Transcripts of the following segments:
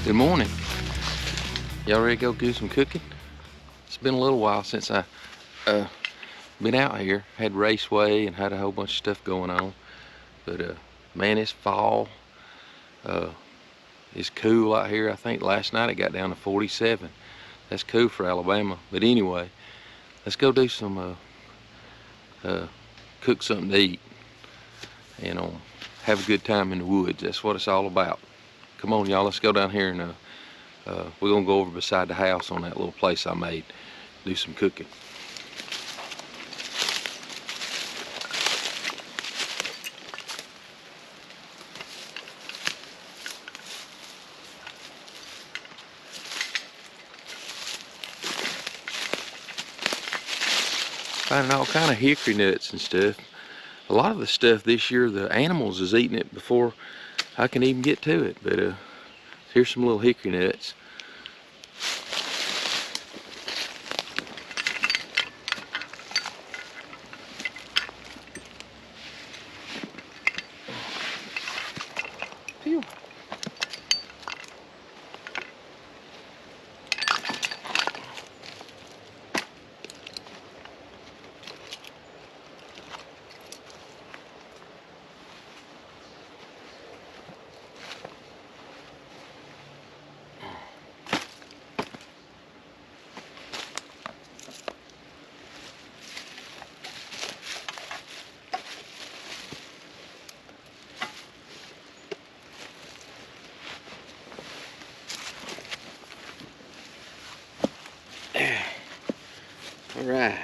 Good morning. Y'all ready to go do some cooking? It's been a little while since I been out here. Had raceway and had a whole bunch of stuff going on. But man, it's fall. It's cool out here. I think last night it got down to 47. That's cool for Alabama. But anyway, let's go do some cook something to eat and have a good time in the woods. That's what it's all about. Come on, y'all, let's go down here and we're gonna go over beside the house on that little place I made, do some cooking. Finding all kind of hickory nuts and stuff. A lot of the stuff this year, the animals is eating it before I can even get to it. But here's some little hickory nuts. Phew. All right.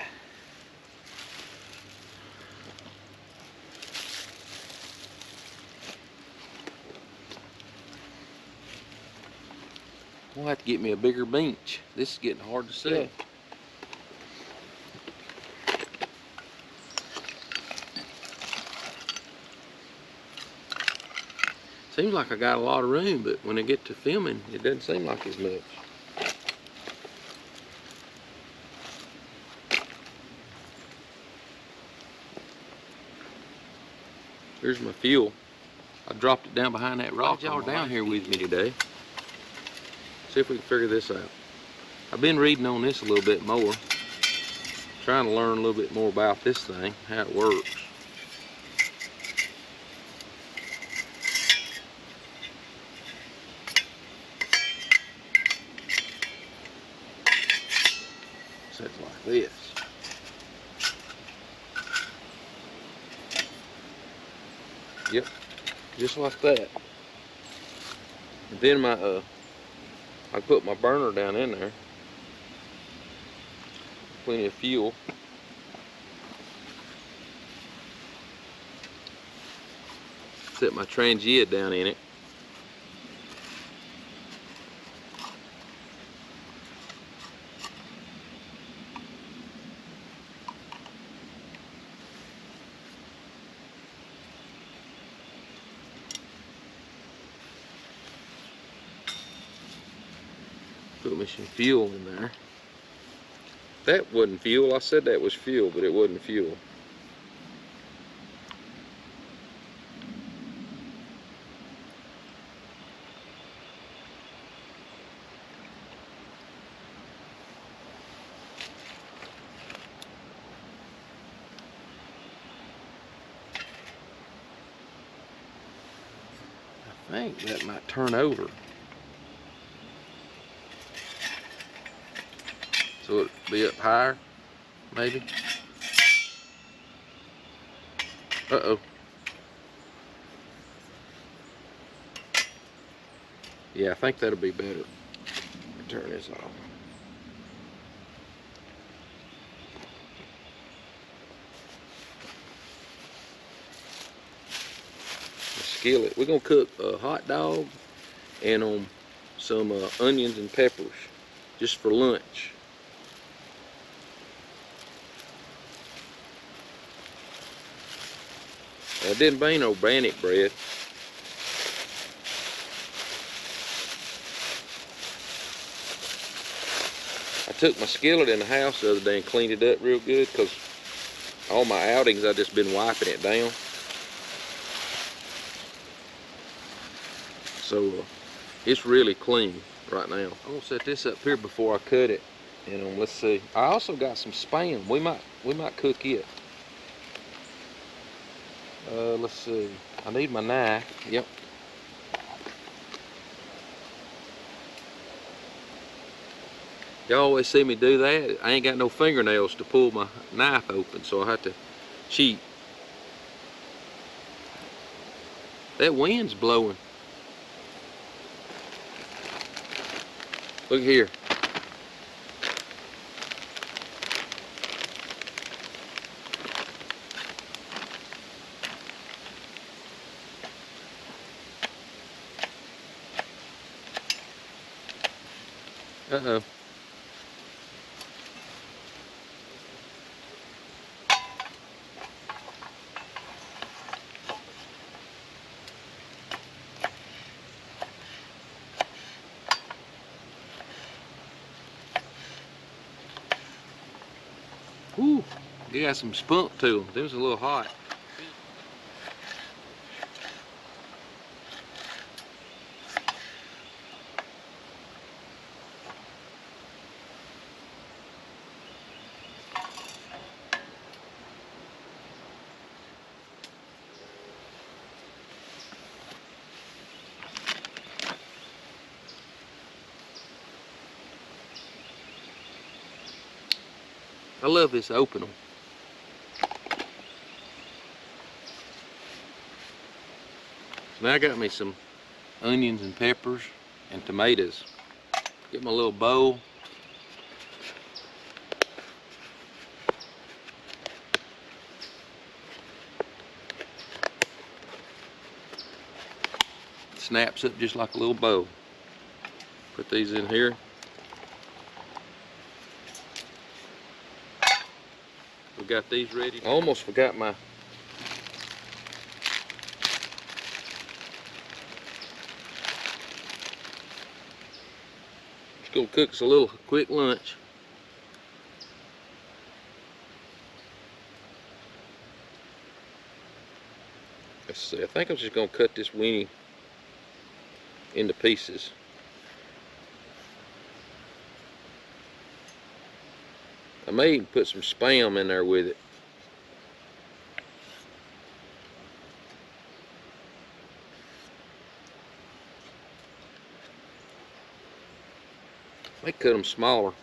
We'll have to get me a bigger bench. This is getting hard to see. Yeah. Seems like I got a lot of room, but when I get to filming, it doesn't seem like as much. Here's my fuel. I dropped it down behind that rock. Y'all are down here with me today. See if we can figure this out. I've been reading on this a little bit more. Trying to learn a little bit more about this thing, how it works. So it's like this. Yep, just like that. And then I put my burner down in there. Plenty of fuel. Set my Trangia down in it. Put me some fuel in there. That wasn't fuel. I said that was fuel, but it wasn't fuel. I think that might turn over. So it'll be up higher, maybe. Uh-oh. Yeah, I think that'll be better. Turn this off. The skillet. We're gonna cook a hot dog and some onions and peppers just for lunch. I didn't bring no bannock bread. I took my skillet in the house the other day and cleaned it up real good because all my outings I've just been wiping it down. So It's really clean right now. I'm gonna set this up here before I cut it. And let's see. I also got some Spam. We might cook it. Let's see. I need my knife. Yep. Y'all always see me do that. I ain't got no fingernails to pull my knife open, so I have to cheat. That wind's blowing. Look here. Uh-oh. Whew, they got some spunk to them. They was a little hot. I love this opening. So now I got me some onions and peppers and tomatoes. Get my little bowl. Snaps up just like a little bow. Put these in here. We got these ready. I almost forgot my just gonna cook us a little quick lunch. Let's see, I think I'm just gonna cut this weenie into pieces. I may even put some Spam in there with it. I may cut them smaller.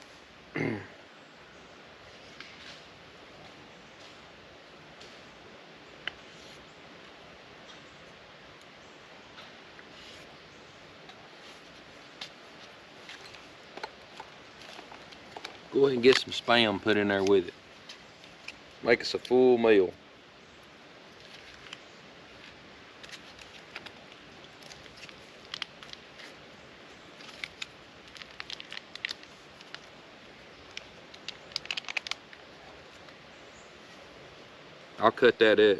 Go ahead and get some Spam put in there with it. Make us a full meal. I'll cut that up.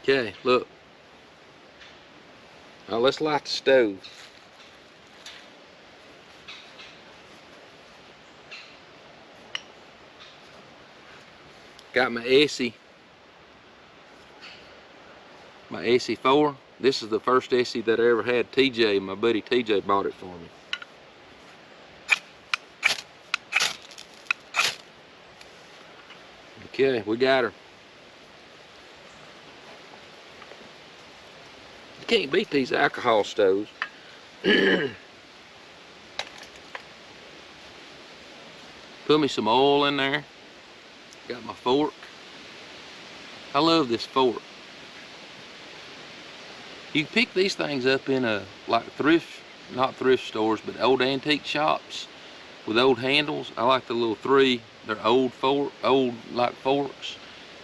Okay, look. Now let's light the stove. Got my Essie. My Essie 4. This is the first Essie that I ever had. TJ, my buddy TJ bought it for me. Okay, we got her. You can't beat these alcohol stoves. Put me some oil in there. Got my fork. I love this fork. You can pick these things up in like not thrift stores, but old antique shops with old handles. I like the little 3. They're old like forks,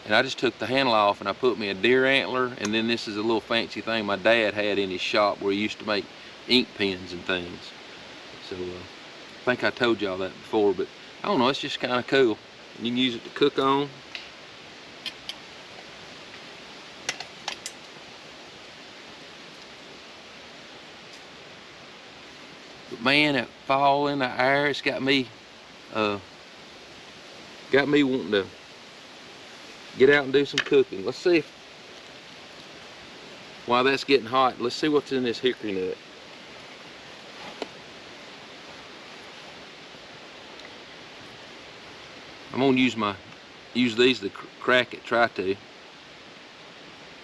and I just took the handle off and I put me a deer antler, and then this is a little fancy thing my dad had in his shop where he used to make ink pens and things. So I think I told y'all that before, but I don't know, it's just kind of cool. You can use it to cook on. But man, that fall in the air, it's got me wanting to get out and do some cooking. Let's see if, while that's getting hot, let's see what's in this hickory nut. I'm gonna use these to crack it, try to.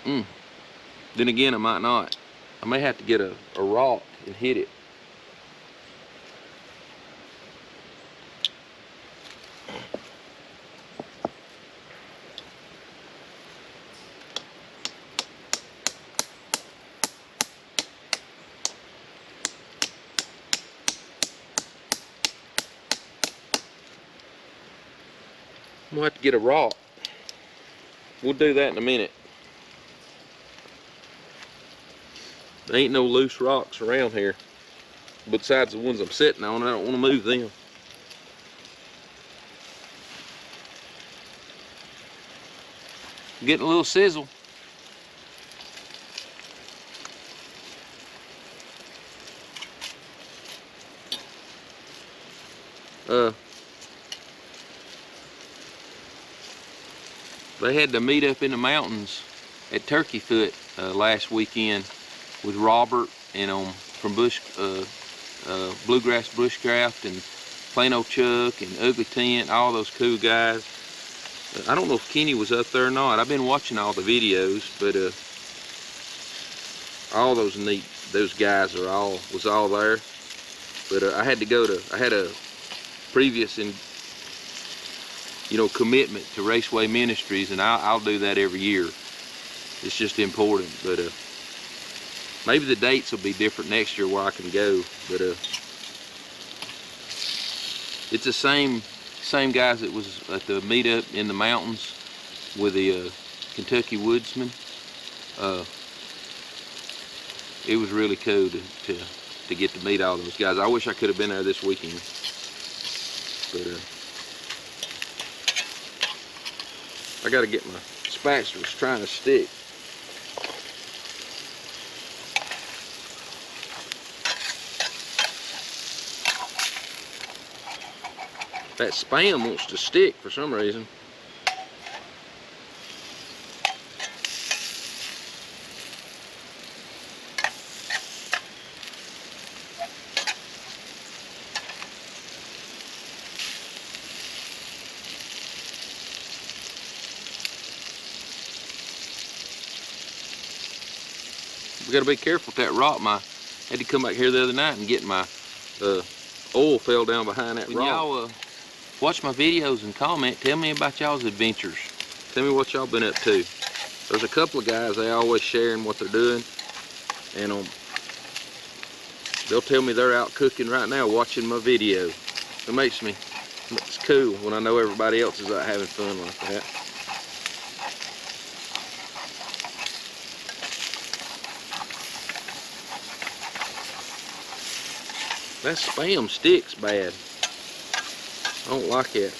Then again, I might not. I may have to get a rock and hit it. I'm gonna have to get a rock. We'll do that in a minute. There ain't no loose rocks around here besides the ones I'm sitting on. I don't want to move them. Getting a little sizzle. They had to meet up in the mountains at Turkey Foot last weekend with Robert and from Bluegrass Bushcraft and Plano Chuck and Ugly Tent, all those cool guys. I don't know if Kenny was up there or not. I've been watching all the videos, but all those guys was all there. But I had to go to, I had a previous commitment to Raceway Ministries, and I'll do that every year. It's just important. But maybe the dates will be different next year where I can go. But it's the same guys that was at the meetup in the mountains with the Kentucky Woodsman. It was really cool to get to meet all those guys. I wish I could have been there this weekend. But I got to get my spatula. It's trying to stick. That Spam wants to stick for some reason. We gotta be careful with that rock. I had to come back here the other night and get my oil fell down behind that rock. Y'all watch my videos and comment. Tell me about y'all's adventures. Tell me what y'all been up to. There's a couple of guys, they always sharing what they're doing, and they'll tell me they're out cooking right now watching my video. It's cool when I know everybody else is out having fun like that. That Spam sticks bad. I don't like it.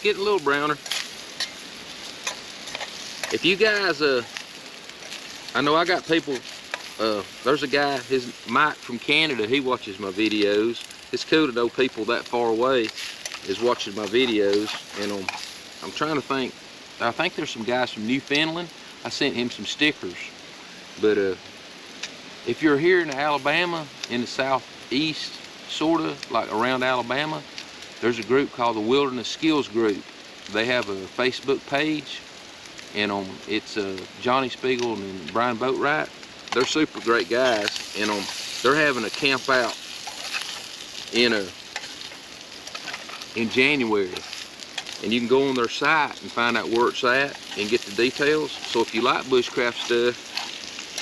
Get a little browner. If you guys, I know I got people, there's a guy, Mike from Canada, he watches my videos. It's cool to know people that far away is watching my videos, and I'm trying to think. I think there's some guys from Newfoundland. I sent him some stickers. But if you're here in Alabama, in the southeast, sort of like around Alabama, there's a group called the Wilderness Skills Group. They have a Facebook page, and it's Johnny Spiegel and Brian Boatwright. They're super great guys, and they're having a camp out in January. and you can go on their site and find out where it's at and get the details. So if you like bushcraft stuff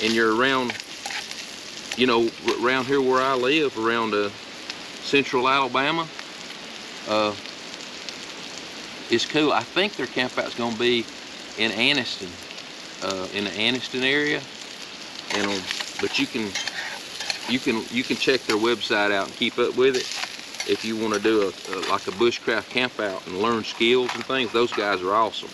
and you're around, you know, around here where I live, around central Alabama, it's cool. I think their camp out's gonna be in Anniston, in the Anniston area, and but you can check their website out and keep up with it if you want to do like a bushcraft camp out and learn skills and things. Those guys are awesome.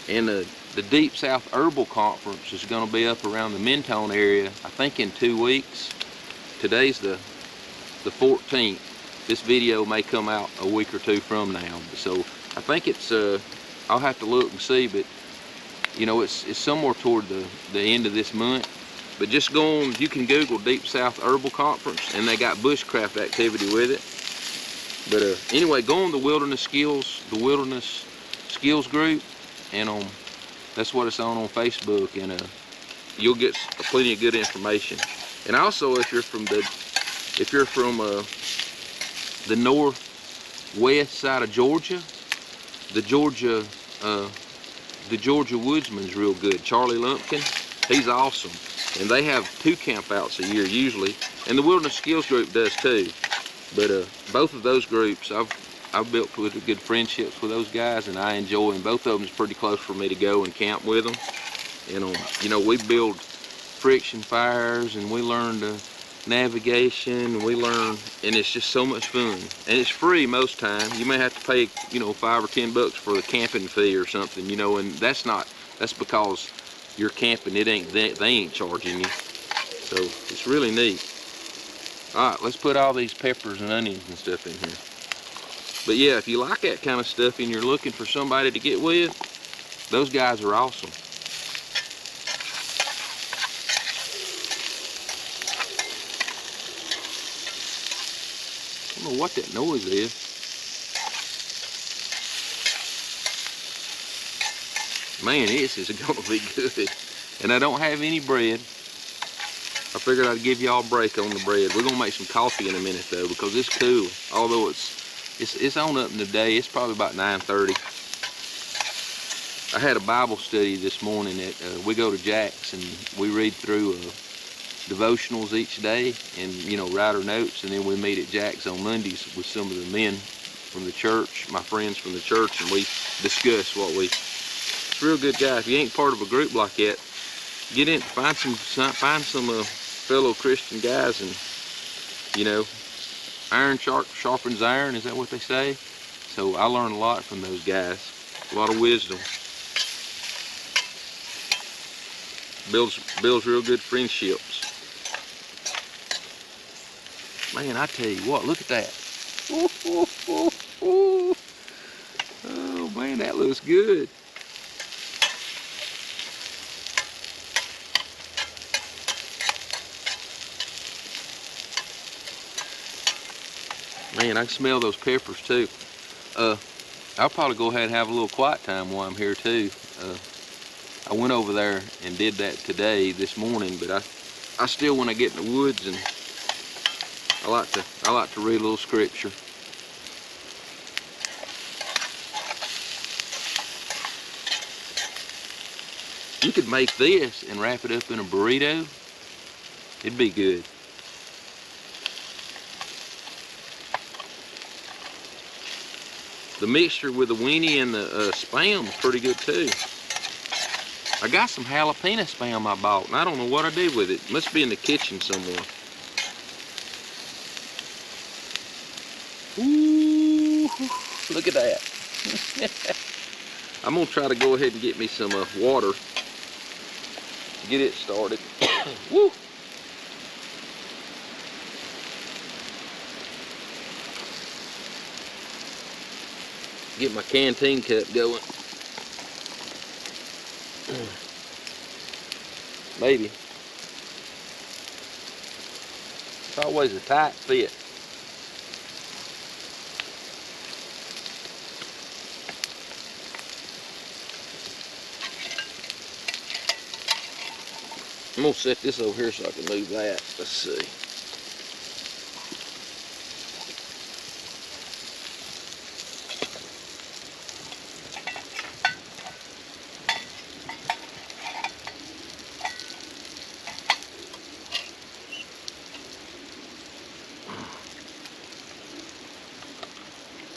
And the Deep South Herbal Conference is going to be up around the Mentone area, I think in 2 weeks. Today's the 14th. This video may come out a week or two from now. So I think it's, I'll have to look and see, but you know, it's somewhere toward the end of this month. But just go on, you can Google Deep South Herbal Conference, and they got bushcraft activity with it. But anyway, go on the Wilderness Skills group, and that's what it's on Facebook, and you'll get plenty of good information. And also, if you're from the northwest side of Georgia, the Georgia Woodsman's real good. Charlie Lumpkin, he's awesome. And they have 2 campouts a year usually, and the Wilderness Skills group does too. But both of those groups, I've built good friendships with those guys, and I enjoy them. Both of them is pretty close for me to go and camp with them. And you know, we build friction fires, and we learn navigation, and we learn, and it's just so much fun. And it's free most time. You may have to pay, you know, $5 or $10 for the camping fee or something, you know, and that's because you're camping. It ain't they ain't charging you. So it's really neat. All right, let's put all these peppers and onions and stuff in here. But yeah, if you like that kind of stuff and you're looking for somebody to get with, those guys are awesome. I don't know what that noise is. Man, this is gonna be good. And I don't have any bread. I figured I'd give y'all a break on the bread. We're gonna make some coffee in a minute though, because it's cool. Although it's on up in the day. It's probably about 9:30. I had a Bible study this morning at we go to Jack's, and we read through devotionals each day, and you know, write our notes, and then we meet at Jack's on Mondays with some of the men from the church, my friends from the church, and we discuss what we. It's a real good guy. If you ain't part of a group like that, get in, find some fellow Christian guys, and you know, iron sharpens iron. Is that what they say? So I learned a lot from those guys. A lot of wisdom. Builds real good friendships. Man, I tell you what, look at that. Ooh, ooh, ooh, ooh. Oh man, that looks good. Man, I can smell those peppers too. I'll probably go ahead and have a little quiet time while I'm here too. I went over there and did that this morning, but I still, when I get in the woods, and I like to read a little scripture. You could make this and wrap it up in a burrito. It'd be good. The mixture with the Winnie and the Spam is pretty good too. I got some jalapeno Spam I bought, and I don't know what I did with it. It must be in the kitchen somewhere. Ooh, look at that. I'm gonna try to go ahead and get me some water. Get it started. Woo! Get my canteen cup going. Maybe. It's always a tight fit. I'm gonna set this over here so I can move that. Let's see.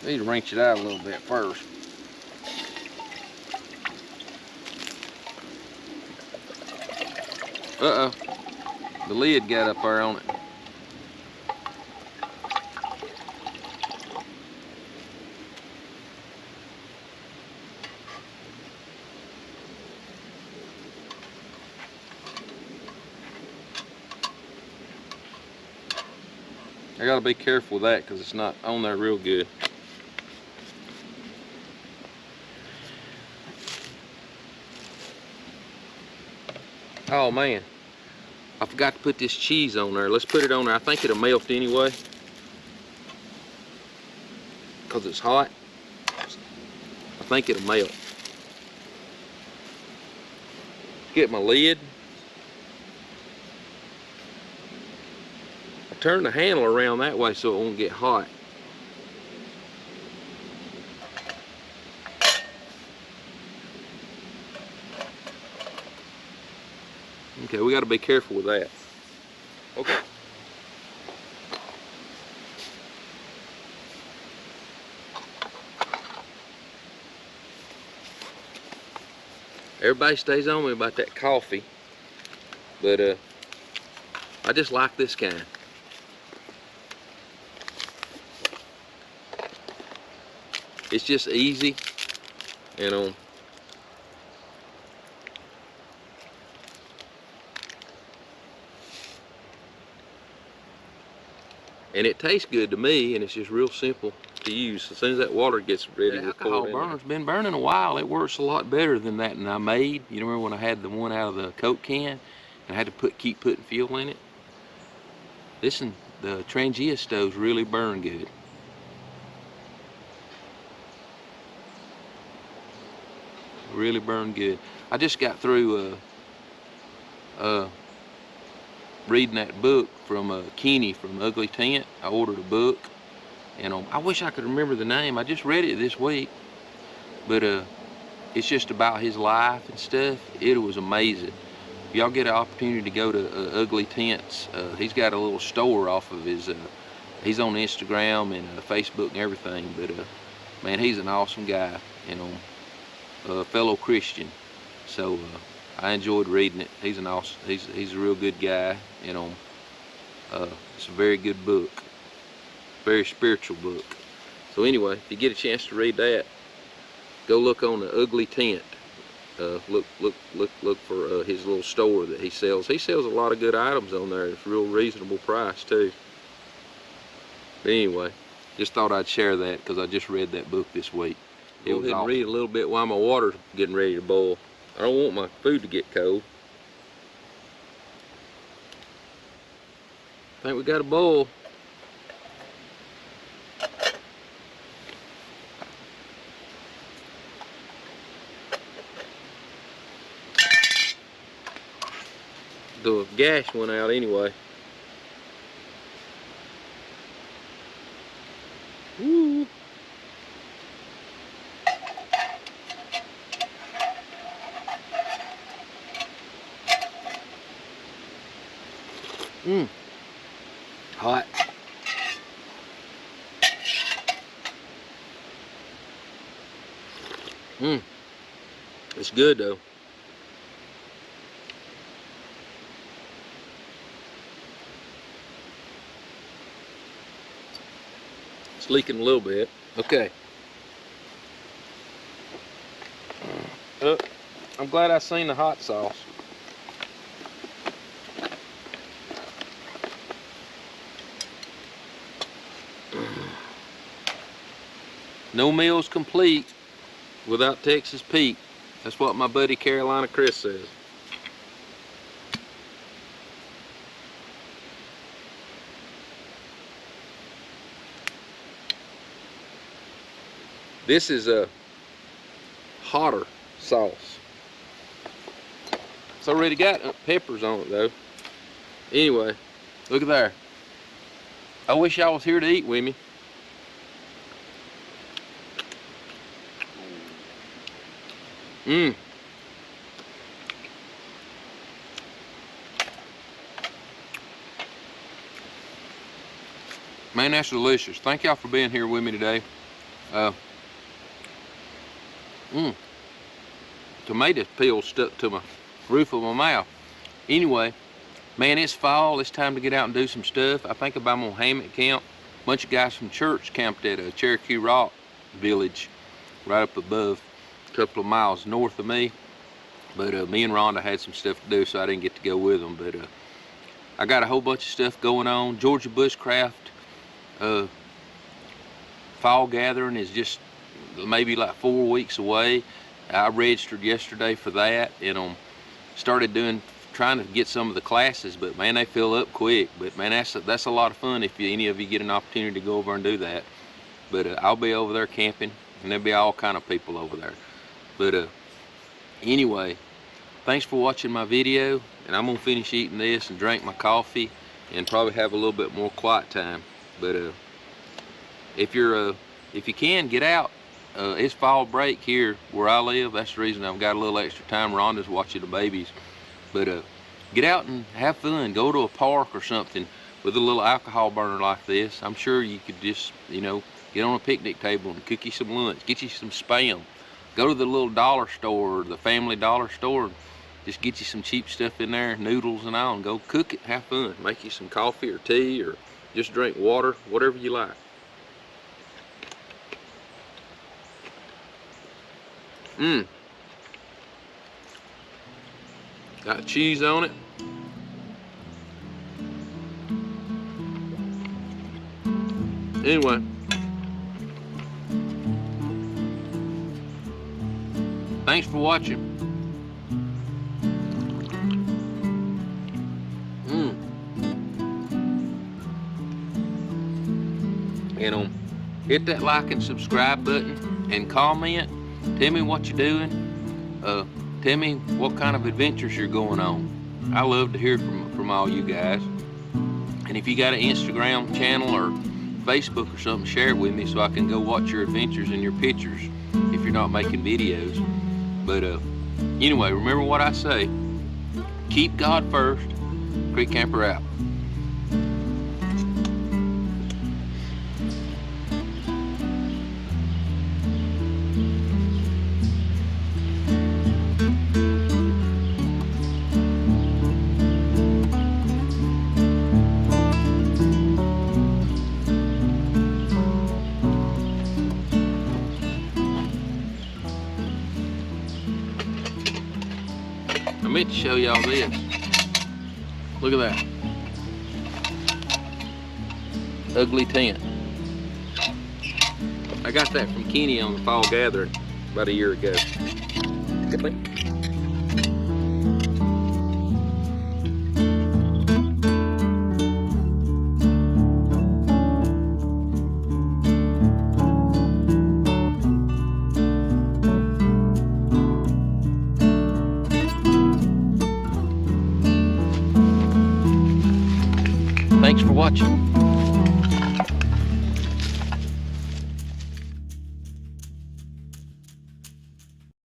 Need to wrench it out a little bit first. Uh-oh. The lid got up there on it. I gotta be careful with that because it's not on there real good. Oh man, I forgot to put this cheese on there. Let's put it on there. I think it'll melt anyway because it's hot. I think it'll melt. Get my lid. I turn the handle around that way so it won't get hot. Okay, we got to be careful with that. Okay. Everybody stays on me about that coffee, but I just like this kind. It's just easy, you know. And it tastes good to me, and it's just real simple to use. As soon as that water gets ready, the alcohol burner's been burning a while. It works a lot better than that and I made. You remember when I had the one out of the Coke can, and I had to keep putting fuel in it? Listen, the Trangia stoves really burn good. Really burn good. I just got through reading that book from Kenny from Ugly Tent. I ordered a book, and I wish I could remember the name. I just read it this week, but it's just about his life and stuff. It was amazing. If y'all get an opportunity to go to Ugly Tents, he's got a little store off of his. He's on Instagram and Facebook and everything. But man, he's an awesome guy. You know. Fellow Christian, so I enjoyed reading it. He's an awesome, he's a real good guy, you know. It's a very good book, very spiritual book. So anyway, if you get a chance to read that, go look on the Ugly Tent. Look for his little store that he sells. He sells a lot of good items on there. It's a real reasonable price too. But anyway, just thought I'd share that because I just read that book this week. Go ahead and read a little bit while my water's getting ready to boil. I don't want my food to get cold. I think we got a boil. The gas went out anyway. Woo. Hot. It's good though. It's leaking a little bit. Okay. I'm glad I seen the hot sauce. No meal's complete without Texas Pete. That's what my buddy Carolina Chris says. This is a hotter sauce. It's already got peppers on it though. Anyway, look at there. I wish y'all was here to eat with me. Man, that's delicious. Thank y'all for being here with me today. Tomato peel stuck to my roof of my mouth. Anyway, man, it's fall. It's time to get out and do some stuff. I think I'm gonna hammock camp. A bunch of guys from church camped at a Cherokee Rock village right up above, a couple of miles north of me. But me and Rhonda had some stuff to do, so I didn't get to go with them. But I got a whole bunch of stuff going on. Georgia Bushcraft fall gathering is just maybe like 4 weeks away. I registered yesterday for that, and started trying to get some of the classes, but man, they fill up quick. But man, that's a lot of fun if any of you get an opportunity to go over and do that. But I'll be over there camping, and there'll be all kind of people over there. But anyway, thanks for watching my video, and I'm gonna finish eating this and drink my coffee and probably have a little bit more quiet time. But if you can, get out. It's fall break here where I live. That's the reason I've got a little extra time. Rhonda's watching the babies. But get out and have fun. Go to a park or something with a little alcohol burner like this. I'm sure you could just, you know, get on a picnic table and cook you some lunch, get you some Spam. Go to the little dollar store or the family dollar store and just get you some cheap stuff in there, noodles and all, and go cook it, have fun. Make you some coffee or tea, or just drink water, whatever you like. Got cheese on it. Anyway, thanks for watching. And hit that like and subscribe button and comment. Tell me what you're doing. Tell me what kind of adventures you're going on. I love to hear from all you guys. And if you got an Instagram channel or Facebook or something, share it with me so I can go watch your adventures and your pictures if you're not making videos. But anyway, remember what I say. Keep God first. Creek Camper out. I meant to show y'all this. Look at that. Ugly tent. I got that from Kenny on the fall gathering about a year ago. Good thing. Thanks for watching.